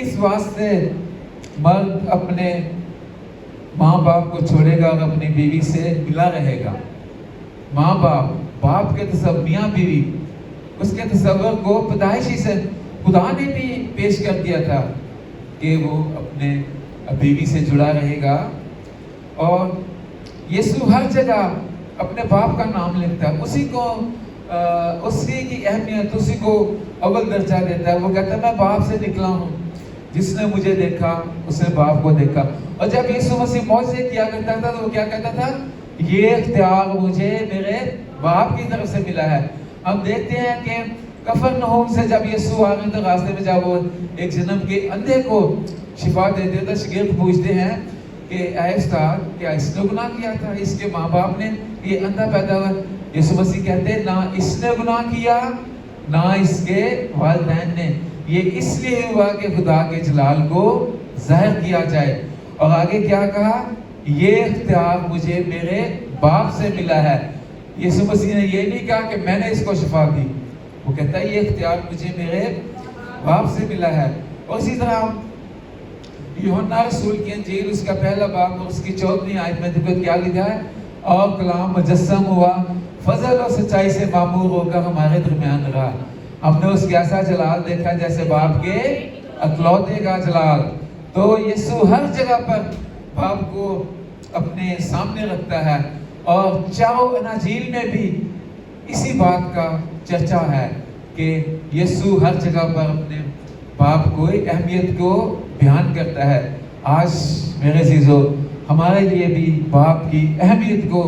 اس واسطے مرد اپنے ماں باپ کو چھوڑے گا اور اپنی بیوی سے ملا رہے گا. ماں باپ کے تصور، میاں بیوی، اس کے تصور کو پیدائشی سے خدا نے بھی پیش کر دیا تھا کہ وہ اپنے بیوی سے جڑا رہے گا. اور یسوع ہر جگہ اپنے باپ کا نام لیتا ہے، اسی کو اسی کی اہمیت، اسی کو اول درجہ دیتا ہے. وہ کہتا ہے میں باپ سے نکلا ہوں، جس نے مجھے دیکھا اس نے باپ کو دیکھا. اور جب یسوع مسیح معجزے کیا کرتا تھا تو وہ کیا کہتا تھا؟ یہ اختیار مجھے میرے باپ کی طرف سے ملا ہے. ہم دیکھتے ہیں کہ کفرنہوم سے جب یسوع آ رہے تو راستے میں جب وہ ایک جنم کے اندھے کو شفا دیتے تو شاگرد پوچھتے ہیں کہ اے استاد، کیا اس نے گناہ کیا تھا، اس کے ماں باپ نے، یہ اندھا پیدا ہوا؟ یسوع مسیح کہتے ہیں نہ اس نے گناہ کیا نہ اس کے والدین نے، یہ اس لیے ہوا کہ خدا کے جلال کو ظاہر کیا جائے. اور آگے کیا کہا؟ یہ اختیار مجھے میرے باپ سے ملا ہے. یسوع مسیح نے یہ نہیں کہا کہ میں نے اس کو شفا دی، وہ کہتا ہے یہ اختیار مجھے میرے باپ سے ملا ہے. اور اسی طرح یوحنا رسول کی انجیل اس کا پہلا باب اور اس کی 14ویں آیت میں دیکھو کیا لکھا ہے؟ اور کلام مجسم ہوا، فضل اور سچائی سے معمور ہو کر ہمارے درمیان رہا. ہم نے اس کے ایسا جلال دیکھا جیسے باپ کے اکلوتے کا جلال. تو یسوع ہر جگہ پر باپ کو اپنے سامنے رکھتا ہے. اور چاروں اناجیل میں بھی اسی بات کا چرچا ہے کہ یسوع ہر جگہ پر اپنے باپ کو اہمیت کو بیان کرتا ہے. آج میرے عزیزو ہمارے لیے بھی باپ کی اہمیت کو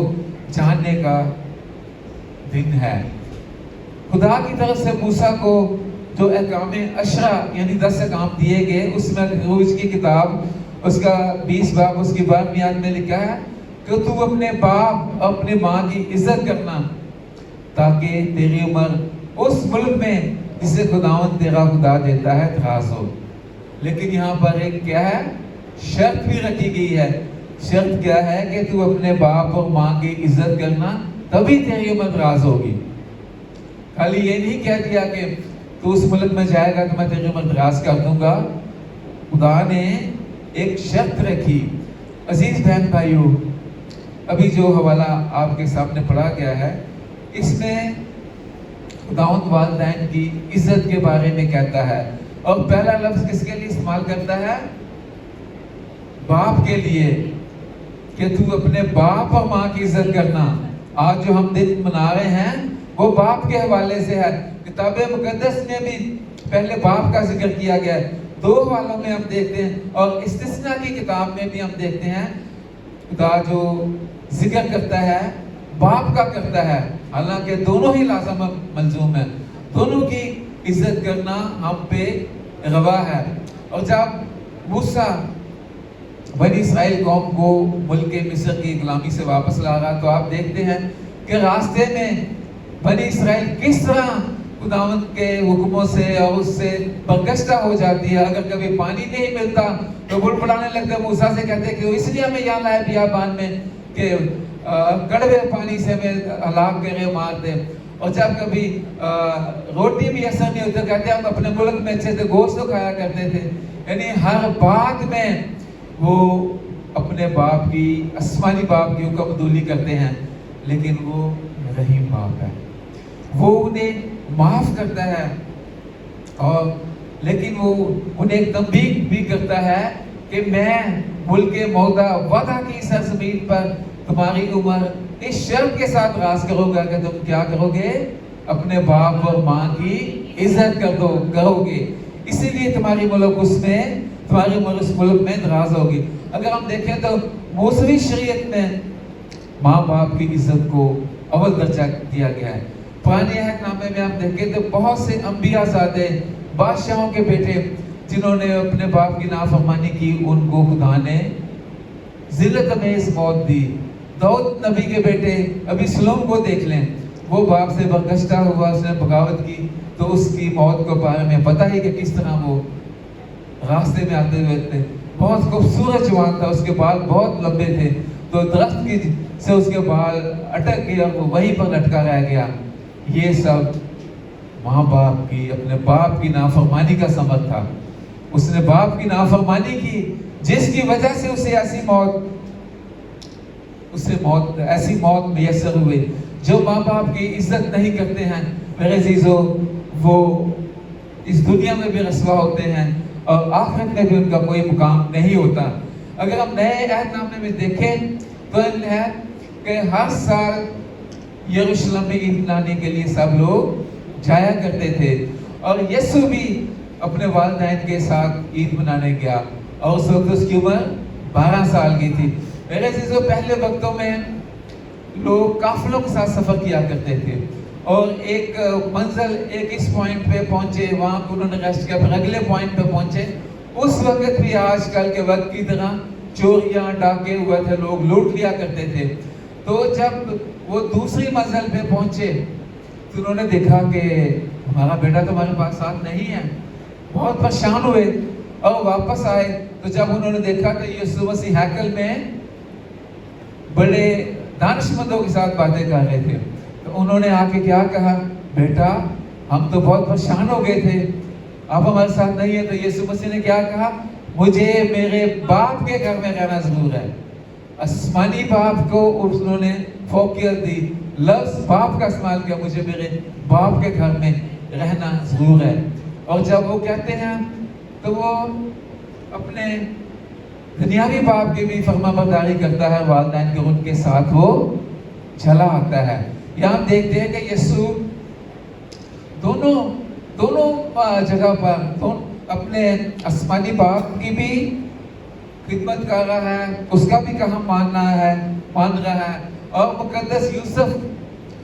جاننے کا دن ہے. خدا کی طرف سے موسیٰ کو جو احکام عشرہ یعنی 10 احکام دیے گئے، اس میں خروج کی کتاب اس کا 20 باب اس کی 12ویں آیت میں لکھا ہے کہ تو اپنے باپ اور اپنے ماں کی عزت کرنا تاکہ تیری عمر اس ملک میں جسے خداوند تیرا خدا دیتا ہے دراز ہو. لیکن یہاں پر ایک کیا ہے؟ شرط بھی رکھی گئی ہے. شرط کیا ہے کہ تو اپنے باپ اور ماں کی عزت کرنا تبھی تیری عمر دراز ہوگی. خالی یہ نہیں کہہ دیا کہ تو اس ملک میں جائے گا تو میں تیری عمر دراز کر دوں گا. خدا نے ایک شرط رکھی. عزیز بہن بھائیو، ابھی جو حوالہ آپ کے سامنے پڑھا گیا ہے اس میں خداوند والدین کی عزت کے بارے میں کہتا ہے. اور پہلا لفظ کس کے لیے استعمال کرتا ہے؟ باپ کے لیے، کہ تو اپنے باپ اور ماں کی عزت کرنا. آج جو ہم دن منا رہے ہیں وہ باپ کے حوالے سے ہے. کتاب مقدس میں بھی پہلے باپ کا ذکر کیا گیا ہے. 2 حوالوں میں ہم دیکھتے ہیں اور استثناء کی کتاب میں بھی ہم دیکھتے ہیں خدا جو ذکر کرتا ہے باپ کا کرتا ہے. حالانکہ دونوں ہی لازم ملزوم ہیں، دونوں کی عزت کرنا ہم پہ گواہ ہے. اور جب موسیٰ بنی اسرائیل قوم کو ملک مصر کی غلامی سے واپس لا رہا تو آپ دیکھتے ہیں کہ راستے میں بنی اسرائیل کس طرح خداوند کے حکموں سے اور اس سے برگشتہ ہو جاتی ہے. اگر کبھی پانی نہیں ملتا تو بڑبڑانے لگتے، موسیٰ سے کہتے کہ اس لیے ہمیں یہاں لائے بیابان میں کہ کڑوے پانی سے ہمیں ہلاک کرے، مار دے. اور جب کبھی روٹی بھی اثر نہیں ہوتا کہتے ہم اپنے ملک میں اچھے سے گوشت تو کھایا کرتے تھے. یعنی ہر بات میں وہ اپنے باپ کی، آسمانی باپ کی حکم عدولی کرتے ہیں. لیکن وہ رحیم باپ ہے، وہ انہیں معاف کرتا ہے. اور لیکن وہ انہیں ایک تنبیہ بھی کرتا ہے کہ میں ملک موعودہ وعدہ کی سرزمین پر تمہاری عمر اس شرط کے ساتھ راز کرو گا کہ تم کیا کرو گے؟ اپنے باپ اور ماں کی عزت کرو گے. اسی لیے تمہاری ملک اس میں، تمہاری عمر اس ملک میں دراز ہوگی. اگر ہم دیکھیں تو موسوی شریعت میں ماں باپ کی عزت کو اول درجہ دیا گیا ہے. پرانے عہد نامے میں ہم دیکھیں تو بہت سے انبیاء زادے، بادشاہوں کے بیٹے جنہوں نے اپنے باپ کی نافرمانی کی، ان کو خدا نے ذلت امیز موت دی. داؤد نبی کے بیٹے ابھی سلم کو دیکھ لیں، وہ باپ سے برگشتہ ہوا، اس نے بغاوت کی تو اس کی موت کے بارے میں پتہ ہی کہ کس طرح وہ راستے میں آتے ہوئے تھے. بہت خوبصورت جوان تھا، اس کے بال بہت لمبے تھے تو درخت کی سے اس کے بال اٹک گئے اور وہ وہیں پر لٹکا رہ گیا. یہ سب ماں باپ کی، اپنے باپ کی نافرمانی کا ثمر تھا. اس نے باپ کی نافرمانی کی، جس کی وجہ سے اسے ایسی موت میسر ہوئی۔ جو ماں باپ کی عزت نہیں کرتے ہیں میرے عزیزو، وہ اس دنیا میں بھی رسوا ہوتے ہیں اور آخرت میں بھی ان کا کوئی مقام نہیں ہوتا۔ اگر ہم نئے عہد نامے میں دیکھیں تو ہے کہ ہر سال یروشلم میں عید منانے کے لیے سب لوگ جایا کرتے تھے، اور یسوع بھی اپنے والدین کے ساتھ عید منانے گیا، اور اس وقت اس کی عمر 12 سال کی تھی۔ میرے عزیزو، پہلے وقتوں میں لوگ قافلوں کے ساتھ سفر کیا کرتے تھے، اور ایک منزل اس پوائنٹ پہ پہنچے، وہاں انہوں نے ریسٹ کیا، پھر اگلے پوائنٹ پہ پہنچے۔ اس وقت بھی آج کل کے وقت کی طرح چوریاں ڈاکے ہوئے تھے، لوگ لوٹ لیا کرتے تھے۔ تو جب وہ دوسری منزل پہ پہنچے تو انہوں نے دیکھا کہ ہمارا بیٹا تو ہمارے پاس ساتھ نہیں ہے، بہت پریشان ہوئے اور واپس آئے۔ تو جب انہوں نے دیکھا کہ یسوع مسیح ہیکل میں بڑے دانش مندوں کے ساتھ باتیں کر رہے تھے، تو انہوں نے آ کے کیا کہا، بیٹا ہم تو بہت پریشان ہو گئے تھے، آپ ہمارے ساتھ نہیں ہیں۔ تو یسوع مسیح نے کیا کہا، مجھے میرے باپ کے گھر میں رہنا ضرور ہے۔ آسمانی باپ کو انہوں نے فوقیت دی، لفظ باپ کا استعمال کیا، مجھے میرے باپ کے گھر میں رہنا ضرور ہے۔ اور جب وہ کہتے ہیں تو وہ اپنے دنیاوی باپ کی بھی فرما برداری کرتا ہے، والدین کے ان کے ساتھ وہ چلا آتا ہے۔ یہاں دیکھتے ہیں کہ یسوع دونوں جگہ پر اپنے آسمانی باپ کی بھی خدمت کر رہا ہے، اس کا بھی کہا مان رہا ہے، اور مقدس یوسف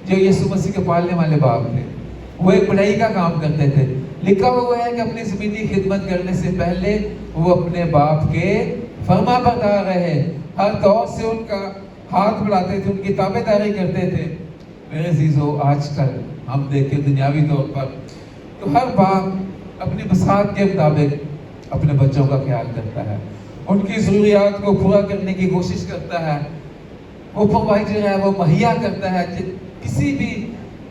جو یسوع مسیح کے پالنے والے باپ تھے، وہ ایک بڑائی کا کام کرتے تھے۔ لکھا ہوا ہے کہ اپنی زمینی خدمت کرنے سے پہلے وہ اپنے باپ کے فرما بردار رہے، ہر طور سے ان کا ہاتھ بڑھاتے تھے، ان کی تابع داری کرتے تھے۔ میرے عزیزو، آج کل ہم دیکھیں دنیاوی طور پر تو ہر باپ اپنی بساط کے مطابق اپنے بچوں کا خیال کرتا ہے، ان کی ضروریات کو پورا کرنے کی کوشش کرتا ہے، وہ پرووائڈر ہے، وہ مہیا کرتا ہے۔ کسی بھی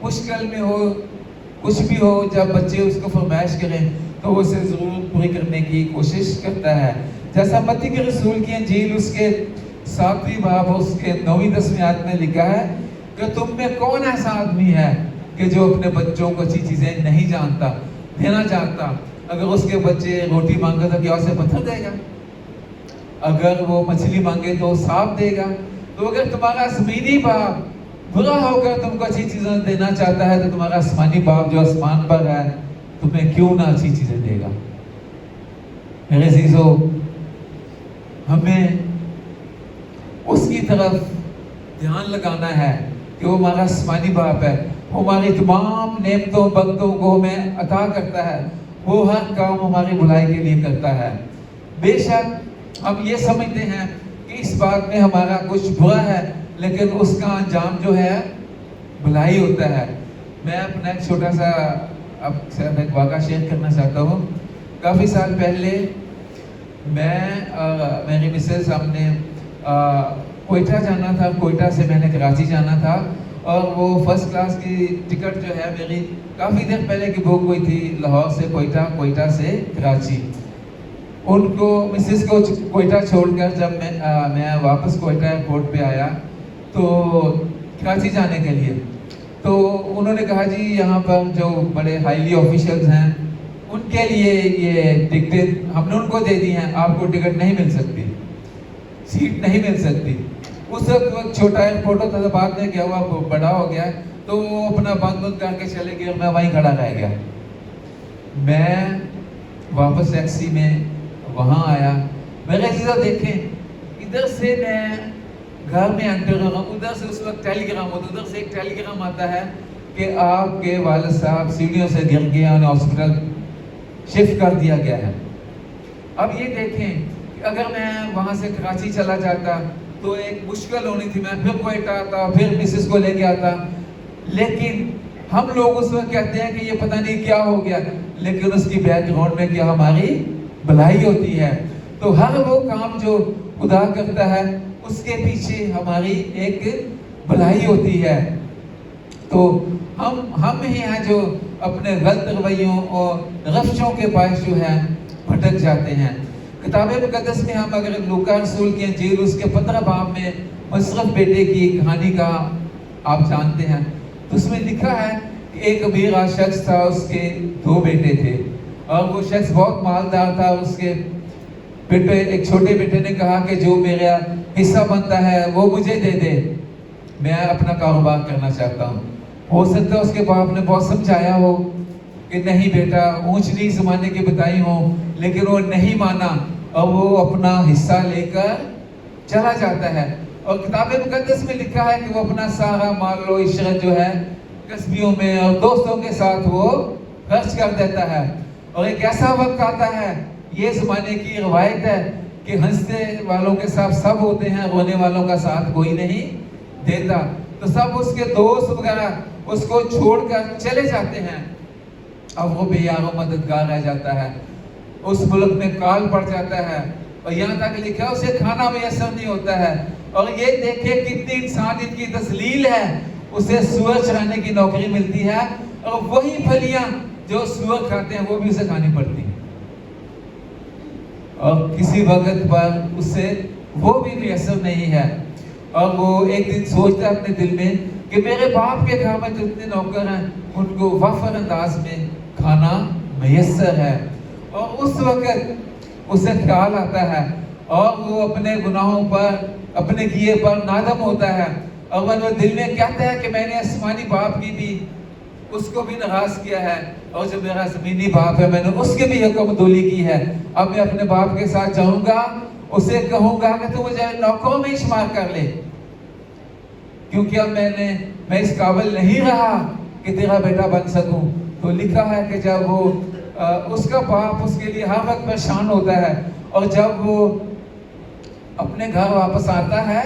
مشکل میں ہو، کچھ بھی ہو، جب بچے اس کو فرمائش کریں تو وہ اسے ضرور پوری کرنے کی کوشش کرتا ہے۔ جیسا متی کے رسول کی انجیل اس کے 7ویں باب اس کے 9-10 آیت میں لکھا ہے کہ تم میں کون ایسا آدمی ہے کہ جو اپنے بچوں کو اچھی چیزیں نہیں دینا چاہتا؟ اگر اس کے بچے روٹی مانگے تو کیا اسے پتھر دے گا؟ اگر وہ مچھلی مانگے تو سانپ دے گا؟ تو اگر تمہارا زمینی باپ برا ہو کر تم کو اچھی چیزیں دینا چاہتا ہے تو تمہارا آسمانی باپ جو آسمان پر ہے تمہیں کیوں نہ اچھی چیزیں دے گا؟ میرے عزیزو، ہمیں اس کی طرف دھیان لگانا ہے کہ وہ ہمارا آسمانی باپ ہے، وہ ہماری تمام نعمتوں برکتوں کو ہمیں عطا کرتا ہے، وہ ہر کام ہماری بھلائی کے لیے کرتا ہے۔ بے شک ہم یہ سمجھتے ہیں کہ اس بات میں ہمارا کچھ برا ہے، لیکن اس کا انجام جو ہے بھلائی ہوتا ہے۔ میں اپنا ایک چھوٹا سا ایک واقعہ شیئر کرنا چاہتا ہوں۔ کافی سال پہلے میں میری مسز، ہم نے کوئٹہ جانا تھا، کوئٹہ سے میں نے کراچی جانا تھا، اور وہ فرسٹ کلاس کی ٹکٹ جو ہے میری کافی دیر پہلے کی بک ہوئی تھی، لاہور سے کوئٹہ، کوئٹہ سے کراچی۔ ان کو مسز کو کوئٹہ چھوڑ کر جب میں واپس کوئٹہ ایئرپورٹ پہ آیا تو کراچی جانے کے لیے، تو انہوں نے کہا جی یہاں پر جو بڑے ہائیلی آفیشلز ہیں ان کے لیے یہ ٹکٹیں ہم نے ان کو دے دی ہیں، آپ کو ٹکٹ نہیں مل سکتی، سیٹ نہیں مل سکتی۔ اس وقت چھوٹا ایئرپورٹ ہوتا تھا، بعد میں کیا ہوا بڑا ہو گیا، تو وہ اپنا بند کر کے چلے گئے اور میں وہیں کھڑا رہ گیا۔ میں واپس ٹیکسی میں وہاں آیا، میرے عزیزہ دیکھیں ادھر سے میں گھر میں انٹر ہو رہا ہوں، ادھر سے اس وقت ٹیلی گرام ہوتا ہے، ادھر سے ایک ٹیلی گرام آتا ہے کہ آپ کے والد صاحب سیڑھیوں سے گر گئے، انہیں ہاسپٹل شفٹ کر دیا گیا ہے۔ اب یہ دیکھیں کہ اگر میں وہاں سے کراچی چلا جاتا تو ایک مشکل ہونی تھی، میں پھر کوئٹہ آتا، پھر مسز کو لے کے آتا، لیکن ہم لوگ اس وقت کہتے ہیں کہ یہ پتہ نہیں کیا ہو گیا، لیکن اس کی بیک گراؤنڈ میں کیا ہماری بھلائی ہوتی ہے۔ تو ہر وہ کام جو خدا کرتا ہے اس کے پیچھے ہماری ایک بھلائی ہوتی ہے۔ تو ہم ہی ہیں جو اپنے غلط رویوں اور رفشوں کے باعث جو ہے بھٹک جاتے ہیں۔ کتاب مقدس میں ہم اگر لوکا رسول کی انجیل اس کے 15 باب میں مصرف بیٹے کی کہانی کا آپ جانتے ہیں، تو اس میں لکھا ہے کہ ایک امیر شخص تھا، اس کے 2 بیٹے تھے اور وہ شخص بہت مالدار تھا۔ اس کے بیٹے، ایک چھوٹے بیٹے نے کہا کہ جو میرا حصہ بنتا ہے وہ مجھے دے دے، میں اپنا کاروبار کرنا چاہتا ہوں۔ ہو سکتا ہے اس کے باپ نے بہت سمجھایا ہو کہ نہیں بیٹا، اونچ نیچ زمانے کی بتائی ہوں، لیکن وہ نہیں مانا اور وہ اپنا حصہ لے کر چلا جاتا ہے۔ اور کتاب مقدس میں لکھا ہے کہ وہ اپنا سارا مال و عشرت جو ہے کسبیوں میں اور دوستوں کے ساتھ وہ خرچ کر دیتا ہے۔ اور ایک ایسا وقت آتا ہے، یہ زمانے کی روایت ہے کہ ہنسنے والوں کے ساتھ سب ہوتے ہیں، رونے والوں کا ساتھ کوئی نہیں دیتا۔ تو سب اس کے دوست وغیرہ اس کو چھوڑ کر چلے جاتے ہیں، اب وہ بے یار و مددگار رہ جاتا ہے۔ اس ملک میں کال پڑ جاتا ہے اور یہاں تک لکھا اسے کھانا میسر نہیں ہوتا ہے۔ اور یہ دیکھے کتنی انسان ان کی تذلیل ہے، اسے سور چرانے کی نوکری ملتی ہے اور وہی پھلیاں جو سور کھاتے ہیں وہ بھی اسے کھانی پڑتی ہیں، اور کسی وقت پر اسے وہ بھی میسر نہیں ہے۔ اور وہ ایک دن سوچتا ہے اپنے دل میں کہ میرے باپ کے گھر میں جتنے نوکر ہیں ان کو وفر انداز میں کھانا میسر ہے۔ اور اس وقت اسے خیال آتا ہے اور وہ اپنے گناہوں پر، اپنے کیے پر نادم ہوتا ہے، اور وہ دل میں کہتا ہے کہ میں نے آسمانی باپ کی بھی، اس کو بھی ناراض کیا ہے، اور جو میرا زمینی باپ ہے میں نے اس کے بھی حکم دولی کی ہے۔ اب میں اپنے باپ کے ساتھ جاؤں گا، اسے کہوں گا کہ تو مجھے نوکروں میں شمار کر لے، کیونکہ اب میں اس قابل نہیں رہا کہ تیرا بیٹا بن سکوں۔ تو لکھا ہے کہ جب وہ اس کا باپ اس کے لیے ہر وقت پریشان ہوتا ہے، اور جب وہ اپنے گھر واپس آتا ہے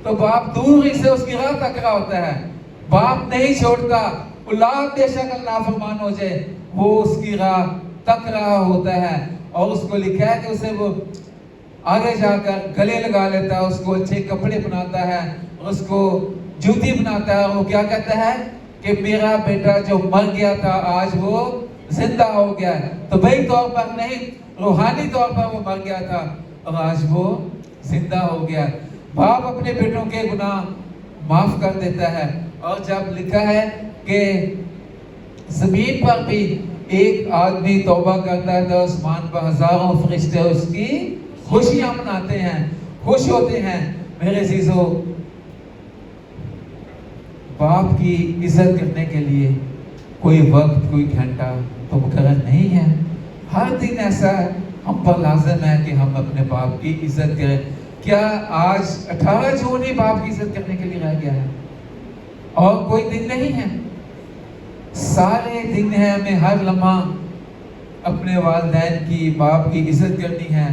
تو باپ دور ہی سے اس کی راہ تک رہا ہوتا ہے۔ باپ نہیں چھوڑتا، اولاد بے شک نافرمان ہو جائے، وہ اس کی راہ تک رہا ہوتا ہے۔ اور اس کو لکھا ہے کہ اسے وہ آگے جا کر گلے لگا لیتا ہے، اس کو اچھے کپڑے پہناتا ہے، اس کو جوتی بناتا ہے، اور وہ کیا کہتا ہے کہ میرا بیٹا جو مر گیا تھا آج وہ زندہ ہو گیا ہے۔ تو بھائی طور پر نہیں، روحانی طور پر وہ مر گیا تھا اور آج وہ زندہ ہو گیا۔ باپ اپنے بیٹوں کے گناہ معاف کر دیتا ہے، اور جب لکھا ہے کہ زمین پر بھی ایک آدمی توبہ کرتا ہے تو آسمان پر ہزاروں فرشتے اس کی خوشیاں مناتے ہیں، خوش ہوتے ہیں۔ میرے عزیزو، باپ کی عزت کرنے کے لیے کوئی وقت، کوئی گھنٹہ تو مقرر نہیں ہے۔ ہر دن ایسا ہم پر لازم ہے کہ ہم اپنے باپ کی عزت کریں۔ کیا آج 18 جون ہی باپ کی عزت کرنے کے لیے رہ گیا ہے اور کوئی دن نہیں ہے؟ سارے دن ہیں، ہمیں ہر لمحہ اپنے والدین کی، باپ کی عزت کرنی ہے۔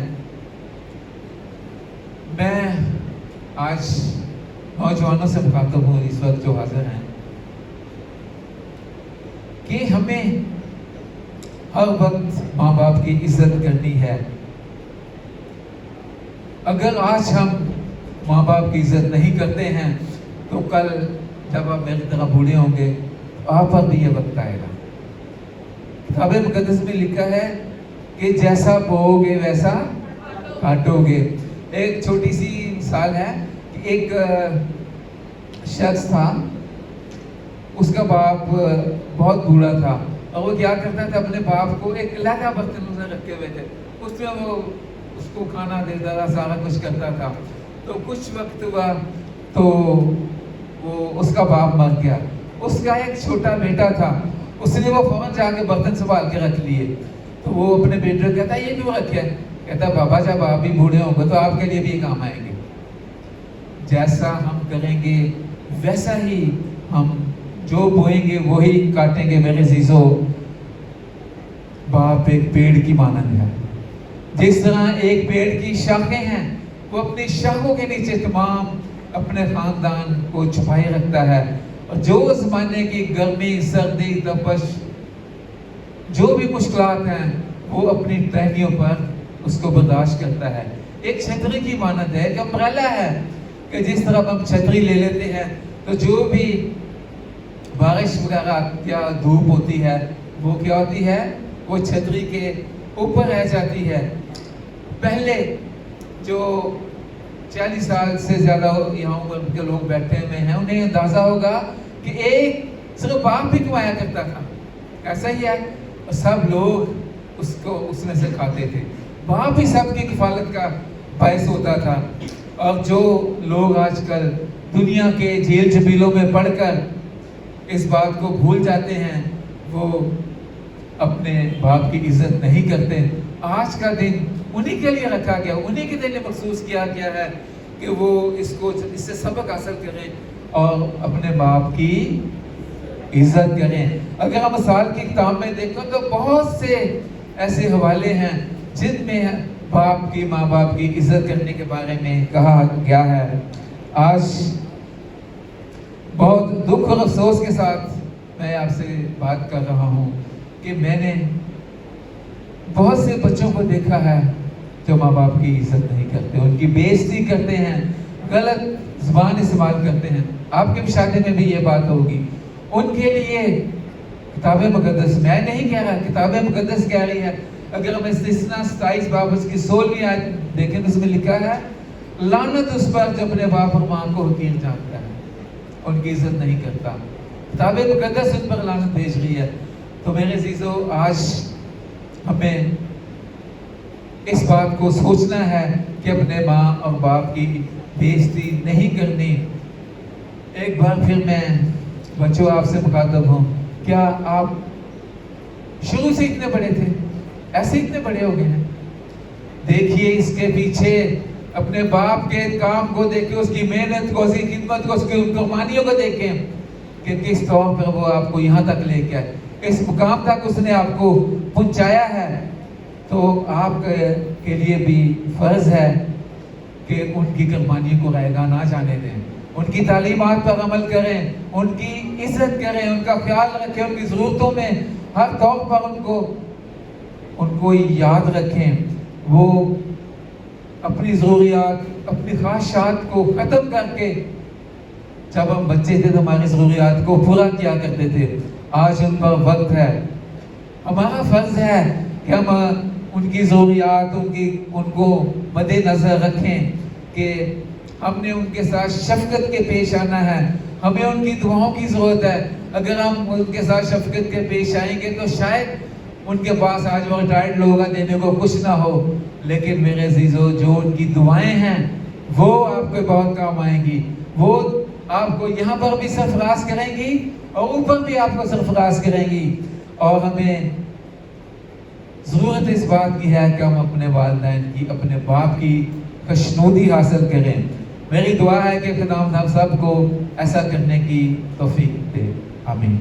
میں آج نوجوانوں سے مخاطب ہوں اس وقت جو حاضر ہیں، کہ ہمیں ہر وقت ماں باپ کی عزت کرنی ہے۔ اگر آج ہم ماں باپ کی عزت نہیں کرتے ہیں تو کل جب آپ میری طرح بوڑھے ہوں گے تو آپ پر بھی یہ وقت آئے گا۔ کتاب مقدس میں لکھا ہے کہ جیسا بوؤ گے ویسا کاٹو گے۔ ایک چھوٹی سی مثال ہے کہ ایک شخص تھا، اس کا باپ بہت بوڑھا تھا، اور وہ کیا کرتا تھا، اپنے باپ کو ایک علیحدہ برتن میں رکھے ہوئے تھے، اس میں وہ اس کو کھانا دیتا تھا، سارا کچھ کرتا تھا۔ تو کچھ وقت ہوا تو وہ اس کا باپ مر گیا۔ اس کا ایک چھوٹا بیٹا تھا، اس نے وہ فوراً جا کے برتن سنبھال کے رکھ لیے۔ تو وہ اپنے بیٹے کو کہتا ہے یہ کیوں رکھے؟ کہتا بابا جب آپ بھی بوڑھے ہوں گے تو آپ کے لیے بھی یہ کام آئیں گے۔ جیسا ہم کریں گے ویسا ہی ہم جو بوئیں گے وہی کاٹیں گے۔ میرے عزیزو، باپ ایک پیڑ کی مانند ہے۔ جس طرح ایک پیڑ کی شاخیں ہیں، وہ اپنی شاخوں کے نیچے تمام اپنے خاندان کو چھپائے رکھتا ہے، اور جو زمانے کی گرمی، سردی، تپش، جو بھی مشکلات ہیں وہ اپنی ٹہنیوں پر اس کو برداشت کرتا ہے۔ ایک چھتری کی مانند ہے، ایک امبریلا ہے، کہ جس طرح ہم چھتری لے لیتے ہیں تو جو بھی بارش وغیرہ یا دھوپ ہوتی ہے وہ کیا ہوتی ہے، وہ چھتری کے اوپر رہ جاتی ہے۔ پہلے جو 40 سال سے زیادہ یہاں عمر کے لوگ بیٹھے ہوئے ہیں، انہیں اندازہ ہوگا کہ ایک صرف باپ بھی کمایا کرتا تھا، ایسا ہی ہے، اور سب لوگ اس میں سے کھاتے تھے، باپ ہی سب کی کفالت کا باعث ہوتا تھا۔ اور جو لوگ آج کل دنیا کے جیل جبیلوں میں پڑھ کر اس بات کو بھول جاتے ہیں، وہ اپنے باپ کی عزت نہیں کرتے۔ آج کا دن انہی کے لیے رکھا گیا، انہی کے لیے مخصوص کیا گیا ہے کہ وہ اس سے سبق حاصل کریں اور اپنے باپ کی عزت کریں۔ اگر ہم مثال کی کتاب میں دیکھیں تو بہت سے ایسے حوالے ہیں جن میں باپ کی، ماں باپ کی عزت کرنے کے بارے میں کہا گیا ہے۔ آج بہت دکھ اور افسوس کے ساتھ میں آپ سے بات کر رہا ہوں کہ میں نے بہت سے بچوں کو دیکھا ہے جو ماں باپ کی عزت نہیں کرتے، ان کی بے عزتی کرتے ہیں، غلط زبان استعمال کرتے ہیں۔ آپ کے مشاہدے میں بھی یہ بات ہوگی۔ ان کے لیے کتاب مقدس، میں نہیں کہہ رہا، کتاب مقدس کہہ رہی ہے، اگر ہم استثنا 27 باب اس کی 16ویں آیت دیکھیں تو اس میں لکھا ہے، لعنت اس پر جو اپنے باپ اور ماں کو حقیر جانتا ہے، ان کی عزت نہیں کرتا۔ کتاب مقدس ان پر لعنت بھیج رہی ہے۔ تو میرے عزیزو، آج ہمیں اس بات کو سوچنا ہے کہ اپنے ماں اور باپ کی بے عزتی نہیں کرنی۔ ایک بار پھر میں بچوں آپ سے مخاطب ہوں، کیا آپ شروع سے اتنے بڑے تھے؟ ایسے اتنے بڑے ہو گئے ہیں؟ دیکھیے اس کے پیچھے اپنے باپ کے کام کو دیکھیں، اس کی محنت کو، اس کی خدمت کو، اس کی قربانیوں کو دیکھیں کہ کس طور پر وہ آپ کو یہاں تک لے کے آئے، اس مقام تک اس نے آپ کو پہنچایا ہے۔ تو آپ کے لیے بھی فرض ہے کہ ان کی قربانی کو رائیگاں نہ جانے دیں، ان کی تعلیمات پر عمل کریں، ان کی عزت کریں، ان کا خیال رکھیں، ان کی ضرورتوں میں ہر طور پر ان کو یاد رکھیں۔ وہ اپنی ضروریات، اپنی خواہشات کو ختم کر کے، جب ہم بچے تھے تو ہماری ضروریات کو پورا کیا کرتے تھے، آج ان پر وقت ہے۔ ہمارا فرض ہے کہ ہم ان کی ضروریات، ان کو مد نظر رکھیں کہ ہم نے ان کے ساتھ شفقت کے پیش آنا ہے، ہمیں ان کی دعاؤں کی ضرورت ہے۔ اگر ہم ان کے ساتھ شفقت کے پیش آئیں گے تو شاید ان کے پاس آج وہ ریٹائرڈ لوگ دینے کو کچھ نہ ہو، لیکن میرے عزیزو، جو ان کی دعائیں ہیں وہ آپ کے بہت کام آئیں گی، وہ آپ کو یہاں پر بھی سرفراز کریں گی اور اوپر بھی آپ کو سرفراز کریں گی۔ اور ہمیں ضرورت اس بات کی ہے کہ ہم اپنے والدین کی، اپنے باپ کی خوشنودی حاصل کریں۔ میری دعا ہے کہ خداوند ہم سب کو ایسا کرنے کی توفیق دے، آمین۔